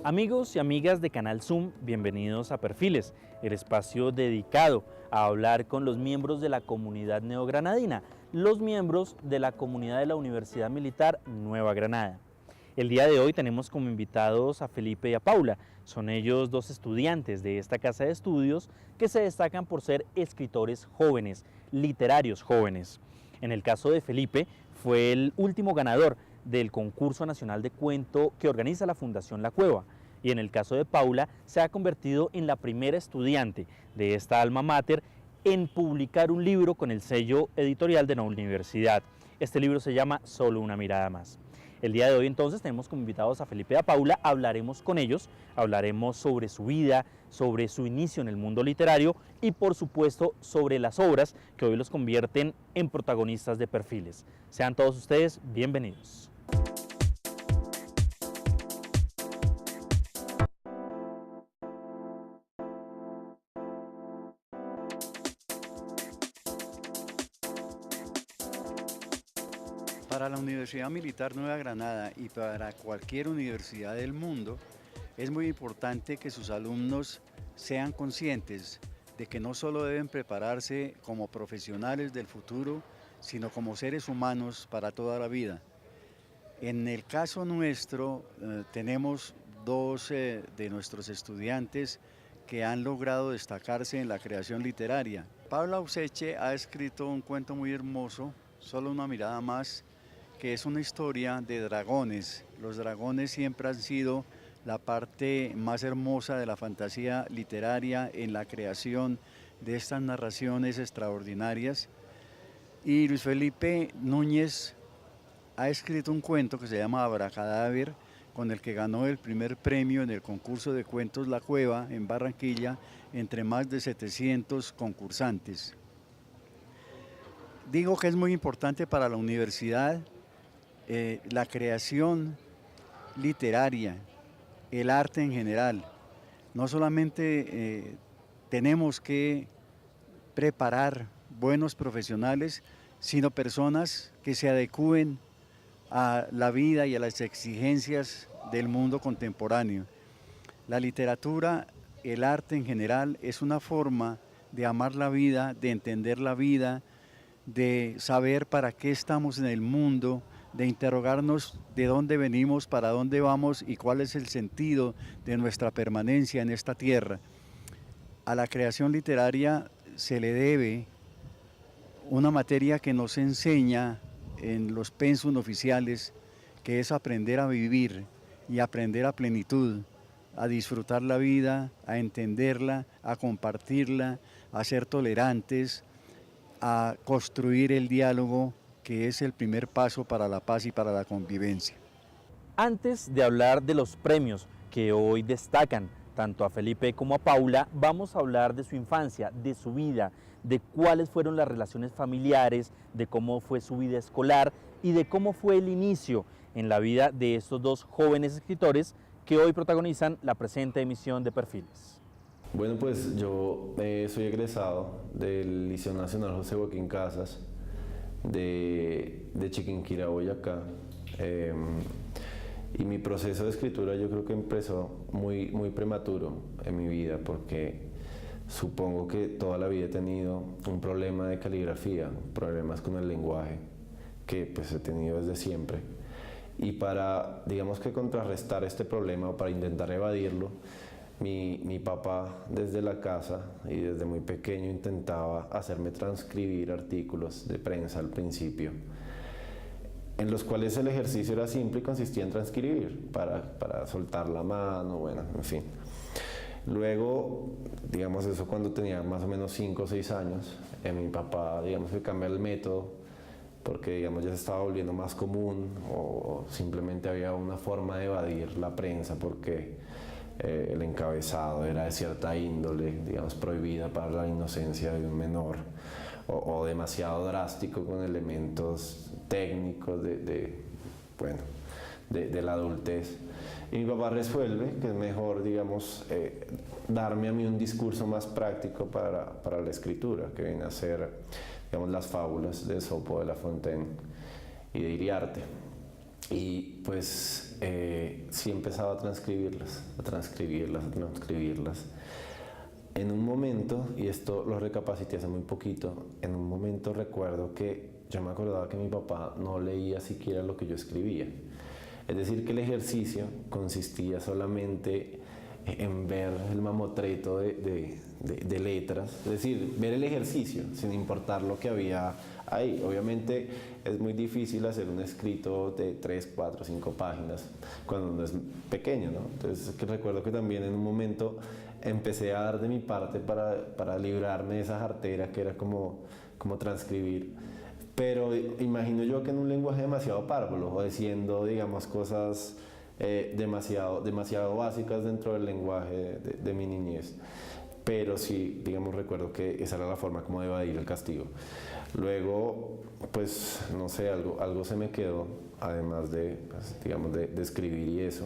Amigos y amigas de Canal Zoom, bienvenidos a Perfiles, el espacio dedicado a hablar con los miembros de la comunidad neogranadina, los miembros de la comunidad de la Universidad Militar Nueva Granada. El día de hoy tenemos como invitados a Felipe y a Paula. Son ellos dos estudiantes de esta casa de estudios que se destacan por ser escritores jóvenes, literarios jóvenes. En el caso de Felipe, fue el último ganador del concurso nacional de cuento que organiza la Fundación La Cueva. Y en el caso de Paula, se ha convertido en la primera estudiante de esta alma mater en publicar un libro con el sello editorial de la universidad. Este libro se llama Solo una mirada más. El día de hoy entonces tenemos como invitados a Felipe y a Paula, hablaremos con ellos, hablaremos sobre su vida, sobre su inicio en el mundo literario y por supuesto sobre las obras que hoy los convierten en protagonistas de Perfiles. Sean todos ustedes bienvenidos. Para la Universidad Militar Nueva Granada y para cualquier universidad del mundo, es muy importante que sus alumnos sean conscientes de que no solo deben prepararse como profesionales del futuro, sino como seres humanos para toda la vida. En el caso nuestro, tenemos dos de nuestros estudiantes que han logrado destacarse en la creación literaria. Paula Useche ha escrito un cuento muy hermoso, Solo una mirada más, que es una historia de dragones. Los dragones siempre han sido la parte más hermosa de la fantasía literaria en la creación de estas narraciones extraordinarias. Y Luis Felipe Núñez ha escrito un cuento que se llama Abracadáver, con el que ganó el primer premio en el concurso de cuentos La Cueva en Barranquilla, entre más de 700 concursantes. Digo que es muy importante para la universidad la creación literaria, el arte en general. No solamente tenemos que preparar buenos profesionales, sino personas que se adecúen a la vida y a las exigencias del mundo contemporáneo. La literatura, el arte en general, es una forma de amar la vida, de entender la vida, de saber para qué estamos en el mundo, de interrogarnos de dónde venimos, para dónde vamos y cuál es el sentido de nuestra permanencia en esta tierra. A la creación literaria se le debe una materia que nos enseña en los pensum oficiales, que es aprender a vivir y aprender a plenitud, a disfrutar la vida, a entenderla, a compartirla, a ser tolerantes, a construir el diálogo, que es el primer paso para la paz y para la convivencia. Antes de hablar de los premios que hoy destacan tanto a Felipe como a Paula, vamos a hablar de su infancia, de su vida, de cuáles fueron las relaciones familiares, de cómo fue su vida escolar y de cómo fue el inicio en la vida de estos dos jóvenes escritores que hoy protagonizan la presente emisión de Perfiles. Bueno, pues yo soy egresado del Liceo Nacional José Joaquín Casas de Chiquinquirá, Boyacá. Y mi proceso de escritura yo creo que empezó muy prematuro en mi vida, porque supongo que toda la vida he tenido un problema de caligrafía, problemas con el lenguaje, que pues he tenido desde siempre. Y para, digamos que contrarrestar este problema o para intentar evadirlo, mi papá desde la casa y desde muy pequeño intentaba hacerme transcribir artículos de prensa al principio, en los cuales el ejercicio era simple y consistía en transcribir para soltar la mano, bueno, en fin. Luego, digamos eso cuando tenía más o menos 5 o 6 años, mi papá, digamos que cambió el método, porque digamos ya se estaba volviendo más común o simplemente había una forma de evadir la prensa porque el encabezado era de cierta índole, digamos prohibida para la inocencia de un menor o demasiado drástico con elementos técnicos de la adultez. Y mi papá resuelve que es mejor, digamos, darme a mí un discurso más práctico para la escritura, que viene a ser, digamos, las fábulas de Esopo, de La Fontaine y de Iriarte. Y pues sí empezaba a transcribirlas. En un momento, y esto lo recapacité hace muy poquito, en un momento recuerdo que yo me acordaba que mi papá no leía siquiera lo que yo escribía. Es decir, que el ejercicio consistía solamente en ver el mamotreto de letras, es decir, ver el ejercicio sin importar lo que había ahí. Obviamente es muy difícil hacer un escrito de 3, 4, 5 páginas cuando uno es pequeño, ¿no? Entonces recuerdo que también en un momento empecé a dar de mi parte para librarme de esa jartera que era como transcribir. Pero imagino yo que en un lenguaje demasiado párvulo o diciendo, digamos, cosas demasiado básicas dentro del lenguaje de mi niñez. Pero sí, digamos, recuerdo que esa era la forma como de evadir el castigo. Luego, pues, no sé, algo se me quedó, además de, pues, digamos, de escribir y eso.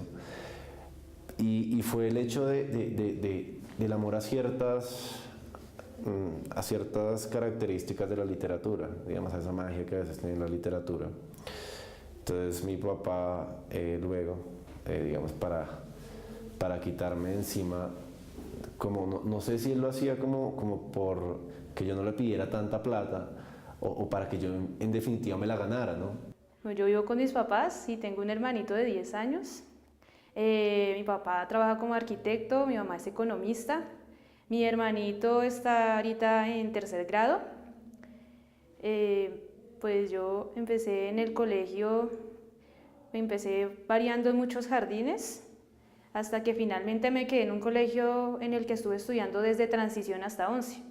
Y fue el hecho del amor a ciertas características de la literatura, digamos, a esa magia que a veces tiene la literatura. Entonces mi papá luego, digamos, para quitarme de encima, como no sé si él lo hacía como por que yo no le pidiera tanta plata o para que yo en definitiva me la ganara, ¿no? Bueno, yo vivo con mis papás y tengo un hermanito de 10 años. Mi papá trabaja como arquitecto, mi mamá es economista. Mi hermanito está ahorita en 3er grado. Pues yo empecé en el colegio, empecé variando en muchos jardines, hasta que finalmente me quedé en un colegio en el que estuve estudiando desde transición hasta 11,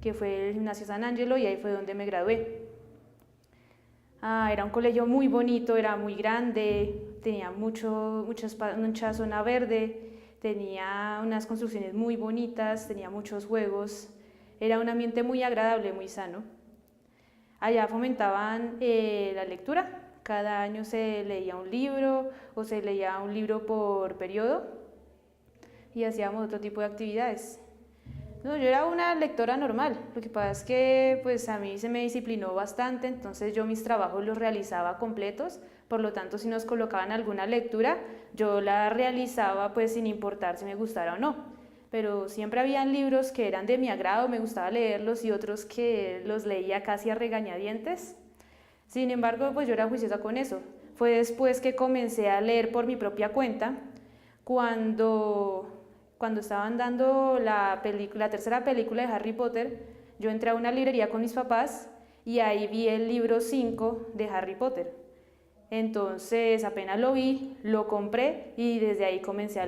que fue el Gimnasio San Angelo, y ahí fue donde me gradué. Era un colegio muy bonito, era muy grande, tenía mucha zona verde, tenía unas construcciones muy bonitas, tenía muchos juegos, era un ambiente muy agradable, muy sano. Allá fomentaban la lectura, cada año se leía un libro o se leía un libro por periodo y hacíamos otro tipo de actividades. No, yo era una lectora normal, lo que pasa es que pues a mí se me disciplinó bastante, entonces yo mis trabajos los realizaba completos, por lo tanto si nos colocaban alguna lectura, yo la realizaba pues sin importar si me gustara o no, pero siempre habían libros que eran de mi agrado, me gustaba leerlos, y otros que los leía casi a regañadientes. Sin embargo, pues yo era juiciosa con eso. Fue después que comencé a leer por mi propia cuenta, cuando estaban dando la 3ª película de Harry Potter, yo entré a una librería con mis papás y ahí vi el libro 5 de Harry Potter. Entonces apenas lo vi, lo compré y desde ahí comencé a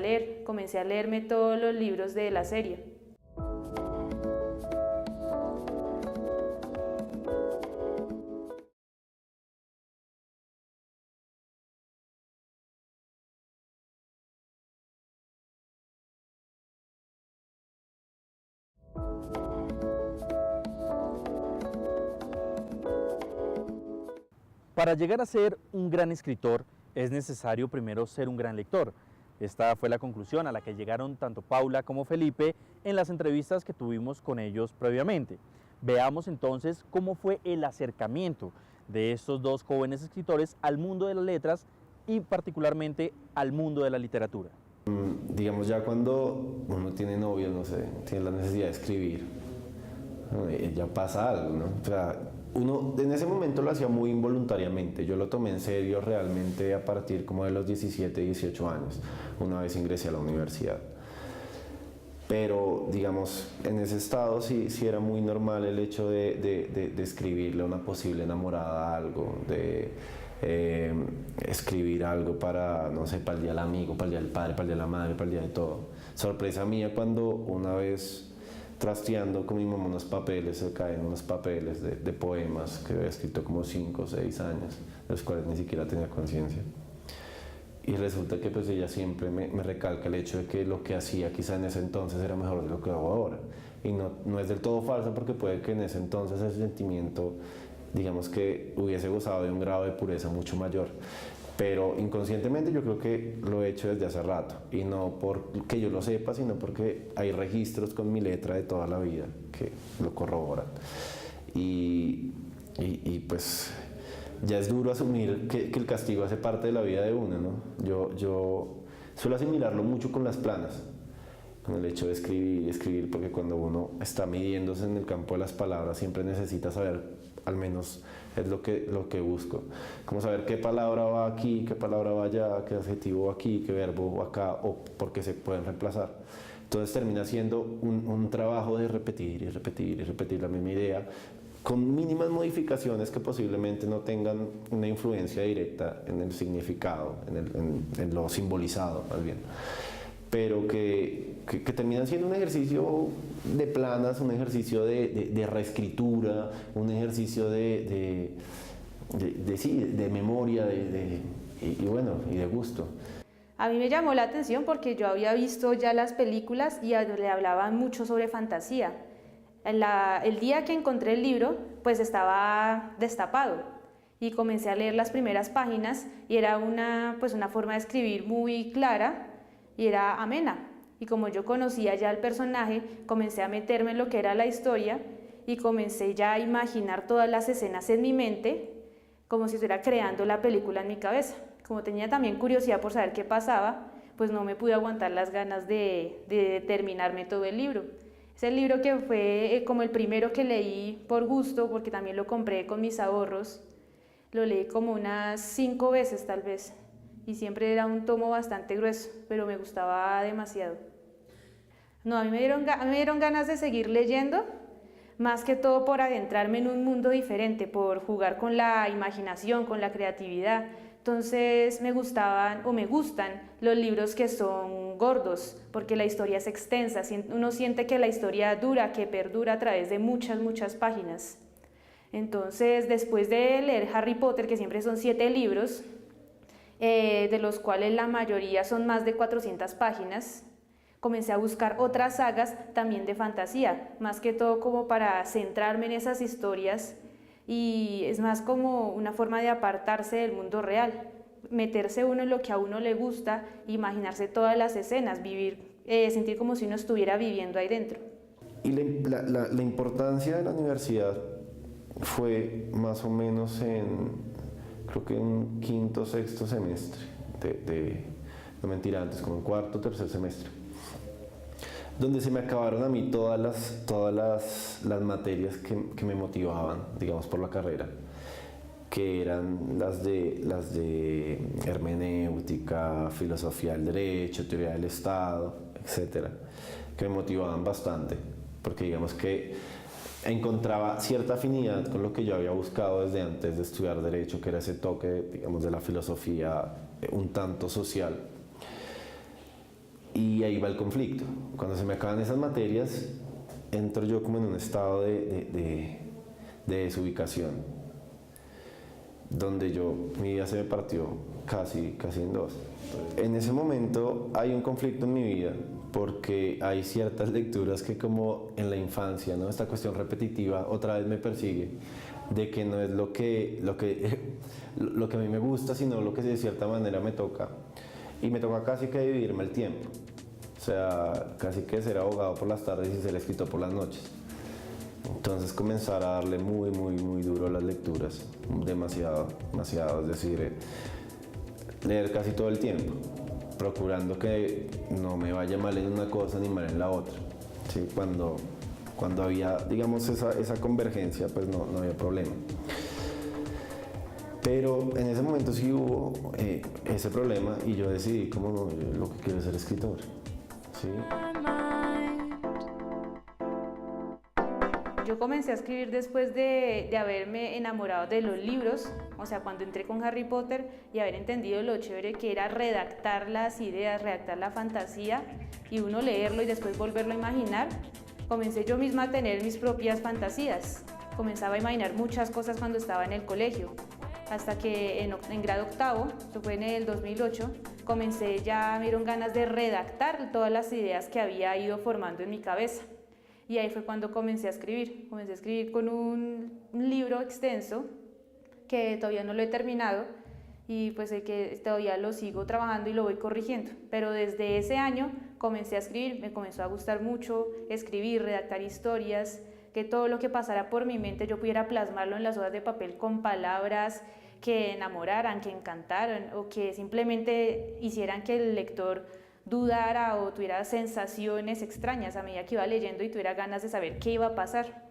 leerme todos los libros de la serie. Para llegar a ser un gran escritor es necesario primero ser un gran lector. Esta fue la conclusión a la que llegaron tanto Paula como Felipe en las entrevistas que tuvimos con ellos previamente. Veamos entonces cómo fue el acercamiento de estos dos jóvenes escritores al mundo de las letras y particularmente al mundo de la literatura. Digamos, ya cuando uno tiene novio, no sé, tiene la necesidad de escribir, ya pasa algo, ¿no? O sea, uno en ese momento lo hacía muy involuntariamente. Yo lo tomé en serio realmente a partir como de los 17, 18 años, una vez ingresé a la universidad. Pero, digamos, en ese estado sí era muy normal el hecho de escribirle a una posible enamorada algo, de escribir algo para, no sé, para el día del amigo, para el día del padre, para el día de la madre, para el día de todo. Sorpresa mía cuando una vez trasteando con mi mamá unos papeles, se caen unos papeles de poemas que había escrito como 5 o 6 años, de los cuales ni siquiera tenía conciencia. Y resulta que pues ella siempre me recalca el hecho de que lo que hacía quizá en ese entonces era mejor de lo que hago ahora. Y no es del todo falso, porque puede que en ese entonces ese sentimiento, digamos, que hubiese gozado de un grado de pureza mucho mayor. pero inconscientemente yo creo que lo he hecho desde hace rato, y no porque yo lo sepa, sino porque hay registros con mi letra de toda la vida que lo corroboran. Y pues ya es duro asumir que el castigo hace parte de la vida de uno, ¿no? Yo suelo asimilarlo mucho con las planas, con el hecho de escribir, porque cuando uno está midiéndose en el campo de las palabras siempre necesita saber, al menos es lo que busco, como saber qué palabra va aquí, qué palabra va allá, qué adjetivo va aquí, qué verbo va acá, o por qué se pueden reemplazar. Entonces termina siendo un trabajo de repetir y repetir y repetir la misma idea, con mínimas modificaciones que posiblemente no tengan una influencia directa en el significado, en lo simbolizado más bien, pero que terminan siendo un ejercicio de planas, un ejercicio de reescritura, un ejercicio de memoria y de gusto. A mí me llamó la atención porque yo había visto ya las películas y le hablaban mucho sobre fantasía. El día que encontré el libro, pues estaba destapado y comencé a leer las primeras páginas y era una forma de escribir muy clara y era amena. Y como yo conocía ya el personaje, comencé a meterme en lo que era la historia y comencé ya a imaginar todas las escenas en mi mente, como si estuviera creando la película en mi cabeza. Como tenía también curiosidad por saber qué pasaba, pues no me pude aguantar las ganas de terminarme todo el libro. Es el libro que fue como el primero que leí por gusto, porque también lo compré con mis ahorros. Lo leí como unas 5 veces tal vez, y siempre era un tomo bastante grueso, pero me gustaba demasiado. No, a mí me dieron ganas de seguir leyendo, más que todo por adentrarme en un mundo diferente, por jugar con la imaginación, con la creatividad. Entonces me gustan los libros que son gordos, porque la historia es extensa, uno siente que la historia dura, que perdura a través de muchas páginas. Entonces, después de leer Harry Potter, que siempre son 7 libros, de los cuales la mayoría son más de 400 páginas, comencé a buscar otras sagas también de fantasía, más que todo como para centrarme en esas historias, y es más como una forma de apartarse del mundo real, meterse uno en lo que a uno le gusta, imaginarse todas las escenas, sentir como si uno estuviera viviendo ahí dentro. Y la importancia de la universidad fue más o menos creo que en quinto, sexto semestre, no mentira, antes, como en cuarto, tercer semestre, donde se me acabaron a mí todas las materias que me motivaban, digamos, por la carrera, que eran las de hermenéutica, filosofía del derecho, teoría del Estado, etcétera, que me motivaban bastante, porque digamos que encontraba cierta afinidad con lo que yo había buscado desde antes de estudiar derecho, que era ese toque, digamos, de la filosofía un tanto social. Y ahí va el conflicto. Cuando se me acaban esas materias, entro yo como en un estado de desubicación, donde mi vida se me partió casi en dos. En ese momento hay un conflicto en mi vida, porque hay ciertas lecturas que, como en la infancia, ¿no? Esta cuestión repetitiva otra vez me persigue, de que no es lo que a mí me gusta, sino lo que de cierta manera me toca. Y me toca casi que dividirme el tiempo, o sea, casi que ser abogado por las tardes y ser escritor por las noches. Entonces comenzar a darle muy duro a las lecturas, demasiado, es decir, leer casi todo el tiempo, procurando que no me vaya mal en una cosa ni mal en la otra, ¿sí? Cuando había, digamos, esa convergencia, pues no había problema. Pero en ese momento sí hubo ese problema, y yo decidí, como no, lo que quiero es ser escritor, ¿sí? Yo comencé a escribir después de haberme enamorado de los libros, o sea, cuando entré con Harry Potter y haber entendido lo chévere que era redactar las ideas, redactar la fantasía y uno leerlo y después volverlo a imaginar, comencé yo misma a tener mis propias fantasías. Comenzaba a imaginar muchas cosas cuando estaba en el colegio, hasta que en grado octavo, esto fue en el 2008, me dieron ganas de redactar todas las ideas que había ido formando en mi cabeza. Y ahí fue cuando comencé a escribir con un libro extenso que todavía no lo he terminado, y pues el que todavía lo sigo trabajando y lo voy corrigiendo. Pero desde ese año comencé a escribir, me comenzó a gustar mucho escribir, redactar historias, que todo lo que pasara por mi mente yo pudiera plasmarlo en las hojas de papel con palabras que enamoraran, que encantaran o que simplemente hicieran que el lector dudara o tuviera sensaciones extrañas a medida que iba leyendo y tuviera ganas de saber qué iba a pasar.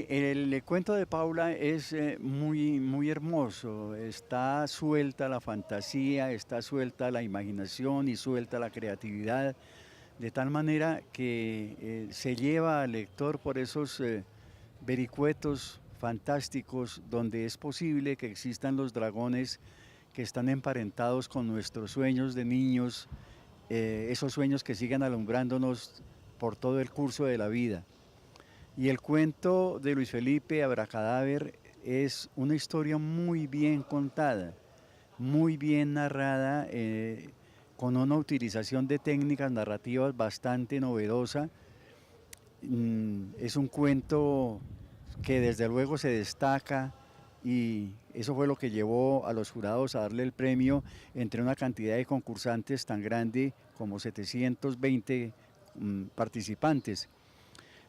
El cuento de Paula es muy hermoso, está suelta la fantasía, está suelta la imaginación y suelta la creatividad, de tal manera que se lleva al lector por esos vericuetos fantásticos donde es posible que existan los dragones que están emparentados con nuestros sueños de niños, esos sueños que siguen alumbrándonos por todo el curso de la vida. Y el cuento de Luis Felipe Abracadáver es una historia muy bien contada, muy bien narrada, con una utilización de técnicas narrativas bastante novedosa. Es un cuento que desde luego se destaca y eso fue lo que llevó a los jurados a darle el premio entre una cantidad de concursantes tan grande como 720 participantes.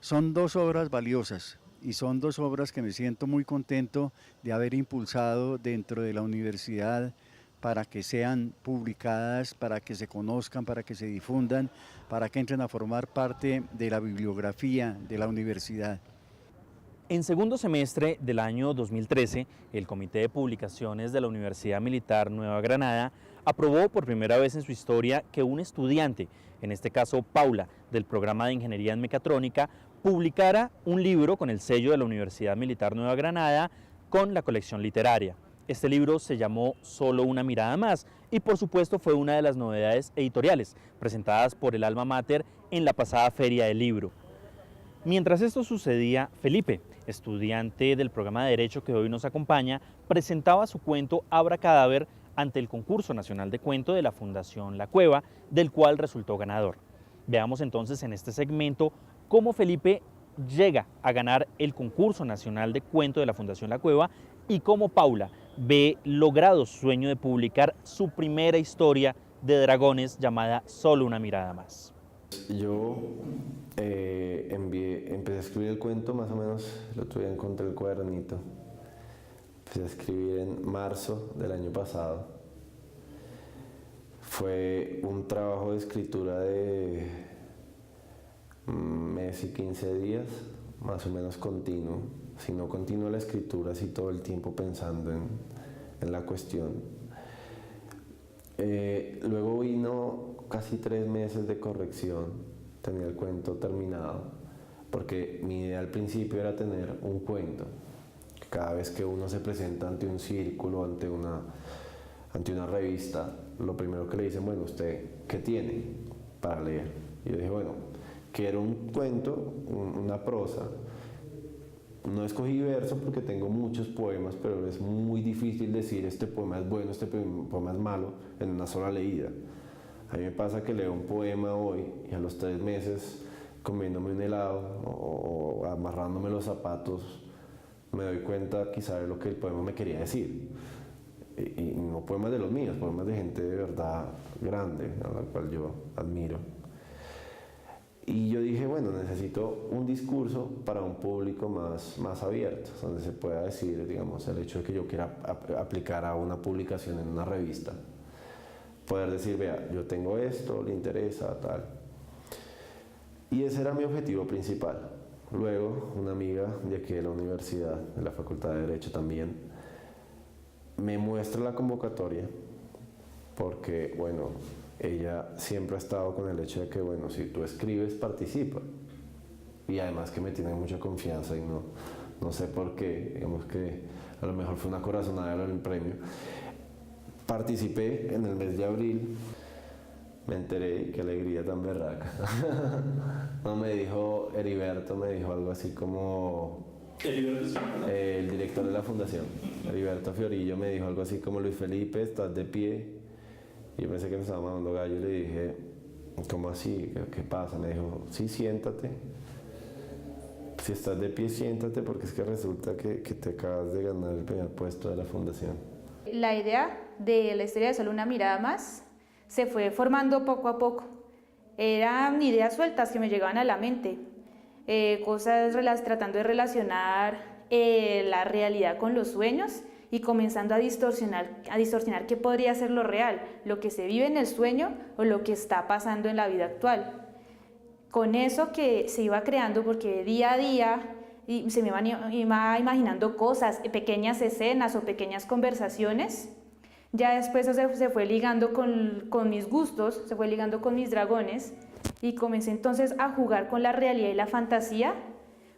Son dos obras valiosas y son dos obras que me siento muy contento de haber impulsado dentro de la universidad para que sean publicadas, para que se conozcan, para que se difundan, para que entren a formar parte de la bibliografía de la universidad. En segundo semestre del año 2013, el Comité de Publicaciones de la Universidad Militar Nueva Granada aprobó por primera vez en su historia que un estudiante, en este caso Paula, del programa de Ingeniería en Mecatrónica, publicara un libro con el sello de la Universidad Militar Nueva Granada con la colección literaria. Este libro se llamó Solo una mirada más y por supuesto fue una de las novedades editoriales presentadas por el Alma Mater en la pasada Feria del Libro. Mientras esto sucedía, Felipe, estudiante del programa de Derecho que hoy nos acompaña, presentaba su cuento Abracadáver ante el Concurso Nacional de Cuento de la Fundación La Cueva, del cual resultó ganador. Veamos entonces en este segmento cómo Felipe llega a ganar el Concurso Nacional de Cuento de la Fundación La Cueva y cómo Paula ve logrado su sueño de publicar su primera historia de dragones llamada Solo una mirada más. Yo empecé a escribir el cuento más o menos, el otro día encontré el cuadernito. Empecé a escribir en marzo del año pasado. Fue un trabajo de escritura de un mes y 15 días, más o menos continuo. Si no continuo la escritura, así todo el tiempo pensando en la cuestión. Luego vino casi 3 meses de corrección, tenía el cuento terminado, porque mi idea al principio era tener un cuento. Cada vez que uno se presenta ante un círculo, ante una revista, lo primero que le dicen, bueno, ¿usted qué tiene para leer? Y yo dije, bueno, quiero un cuento, una prosa. No escogí verso porque tengo muchos poemas, pero es muy difícil decir este poema es bueno, este poema es malo en una sola leída. A mí me pasa que leo un poema hoy y a los 3 meses comiéndome un helado o amarrándome los zapatos me doy cuenta quizá de lo que el poema me quería decir. Y no poemas de los míos, poemas de gente de verdad grande, a la cual yo admiro. Y yo dije, bueno, necesito un discurso para un público más abierto, donde se pueda decir, digamos, el hecho de que yo quiera aplicar a una publicación en una revista. Poder decir, vea, yo tengo esto, le interesa, tal. Y ese era mi objetivo principal. Luego, una amiga de aquí de la universidad, de la Facultad de Derecho también, me muestra la convocatoria, porque, bueno, ella siempre ha estado con el hecho de que, bueno, si tú escribes, participa. Y además que me tiene mucha confianza y no sé por qué, digamos que a lo mejor fue una corazonada del premio. Participé en el mes de abril Me enteré y qué alegría tan berraca. No, me dijo Heriberto, me dijo algo así como... El director de la fundación, Heriberto Fiorillo, me dijo algo así como: Luis Felipe, estás de pie. Y yo pensé que me estaba mandando gallo y le dije: ¿cómo así? ¿Qué pasa? Me dijo: sí, siéntate. Si estás de pie, siéntate, porque es que resulta que te acabas de ganar el primer puesto de la fundación. La idea de la historia de Solo una mirada más se fue formando poco a poco. Eran ideas sueltas que me llegaban a la mente, cosas tratando de relacionar la realidad con los sueños y comenzando a distorsionar qué podría ser lo real, lo que se vive en el sueño o lo que está pasando en la vida actual. Con eso que se iba creando, porque día a día se me iba imaginando cosas, pequeñas escenas o pequeñas conversaciones. Ya después se fue ligando con mis gustos, se fue ligando con mis dragones, y comencé entonces a jugar con la realidad y la fantasía,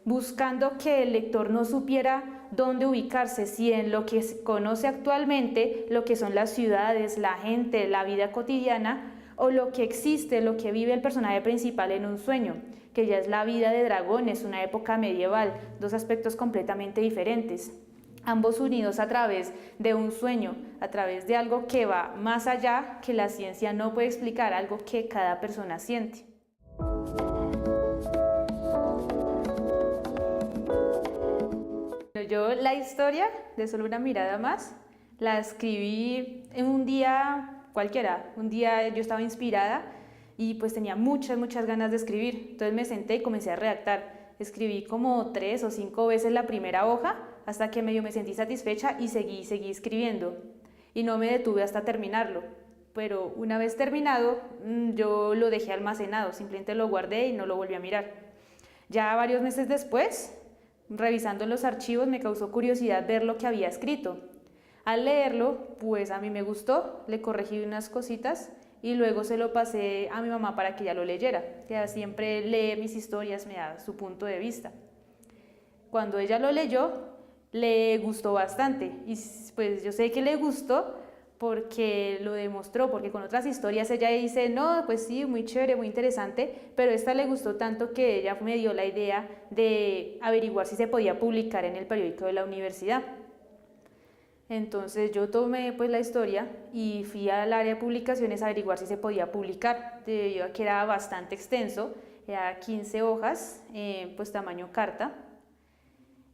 buscando que el lector no supiera dónde ubicarse, si en lo que se conoce actualmente, lo que son las ciudades, la gente, la vida cotidiana, o lo que existe, lo que vive el personaje principal en un sueño, que ya es la vida de dragones, una época medieval, dos aspectos completamente diferentes, ambos unidos a través de un sueño, a través de algo que va más allá, que la ciencia no puede explicar, algo que cada persona siente. Yo la historia de Solo una mirada más la escribí en un día cualquiera. Un día yo estaba inspirada y pues tenía muchas ganas de escribir. Entonces me senté y comencé a redactar. Escribí como 3 o 5 veces la primera hoja hasta que medio me sentí satisfecha y seguí escribiendo. Y no me detuve hasta terminarlo. Pero una vez terminado, yo lo dejé almacenado, simplemente lo guardé y no lo volví a mirar. Ya varios meses después, revisando los archivos, me causó curiosidad ver lo que había escrito. Al leerlo, pues a mí me gustó, le corregí unas cositas y luego se lo pasé a mi mamá para que ella lo leyera. Ella siempre lee mis historias, me da su punto de vista. Cuando ella lo leyó, le gustó bastante y pues yo sé que le gustó porque lo demostró, porque con otras historias ella dice: no, pues sí, muy chévere, muy interesante, pero esta le gustó tanto que ella me dio la idea de averiguar si se podía publicar en el periódico de la universidad. Entonces yo tomé pues la historia y fui al área de publicaciones a averiguar si se podía publicar, debido a que era bastante extenso, era 15 hojas, pues tamaño carta,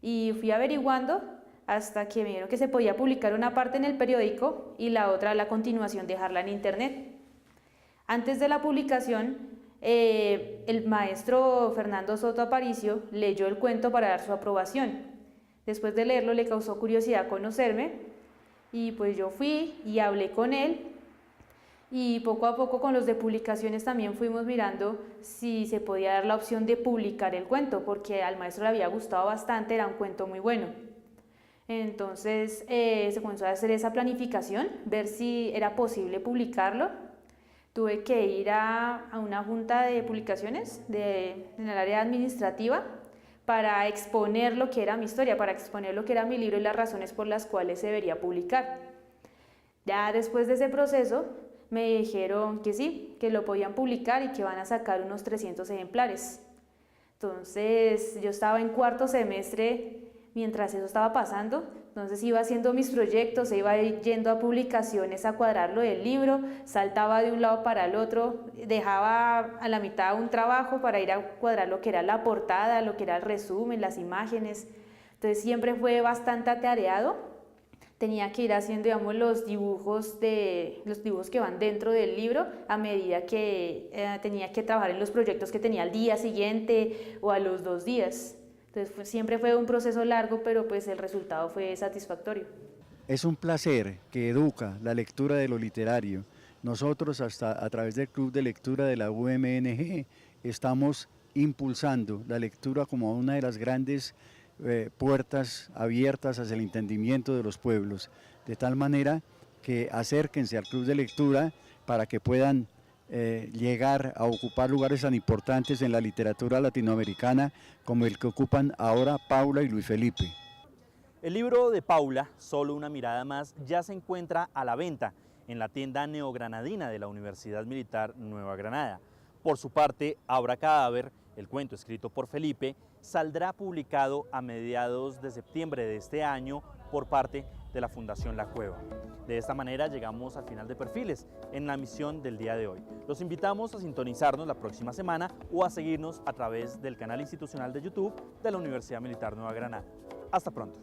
y fui averiguando hasta que me dijeron que se podía publicar una parte en el periódico y la otra, la continuación, dejarla en internet. Antes de la publicación, el maestro Fernando Soto Aparicio leyó el cuento para dar su aprobación. Después de leerlo le causó curiosidad conocerme y pues yo fui y hablé con él, y poco a poco con los de publicaciones también fuimos mirando si se podía dar la opción de publicar el cuento, porque al maestro le había gustado bastante, era un cuento muy bueno. Entonces se comenzó a hacer esa planificación, ver si era posible publicarlo. Tuve que ir a una junta de publicaciones en el área administrativa para exponer lo que era mi historia, para exponer lo que era mi libro y las razones por las cuales se debería publicar. Ya después de ese proceso me dijeron que sí, que lo podían publicar y que van a sacar unos 300 ejemplares. Entonces yo estaba en cuarto semestre mientras eso estaba pasando, entonces iba haciendo mis proyectos, iba yendo a publicaciones a cuadrar lo del libro, saltaba de un lado para el otro, dejaba a la mitad un trabajo para ir a cuadrar lo que era la portada, lo que era el resumen, las imágenes. Entonces siempre fue bastante atareado. Tenía que ir haciendo, digamos, los dibujos que van dentro del libro a medida que tenía que trabajar en los proyectos que tenía al día siguiente o a los 2 días. Entonces siempre fue un proceso largo, pero pues el resultado fue satisfactorio. Es un placer que educa la lectura de lo literario. Nosotros hasta a través del Club de Lectura de la UMNG estamos impulsando la lectura como una de las grandes puertas abiertas hacia el entendimiento de los pueblos, de tal manera que acérquense al Club de Lectura para que puedan llegar a ocupar lugares tan importantes en la literatura latinoamericana como el que ocupan ahora Paula y Luis Felipe. El libro de Paula, Solo una mirada más, ya se encuentra a la venta en la tienda neogranadina de la Universidad Militar Nueva Granada. Por su parte, Abra Cadáver, el cuento escrito por Felipe, saldrá publicado a mediados de septiembre de este año por parte de la Fundación La Cueva. De esta manera llegamos al final de Perfiles en la emisión del día de hoy. Los invitamos a sintonizarnos la próxima semana o a seguirnos a través del canal institucional de YouTube de la Universidad Militar Nueva Granada. Hasta pronto.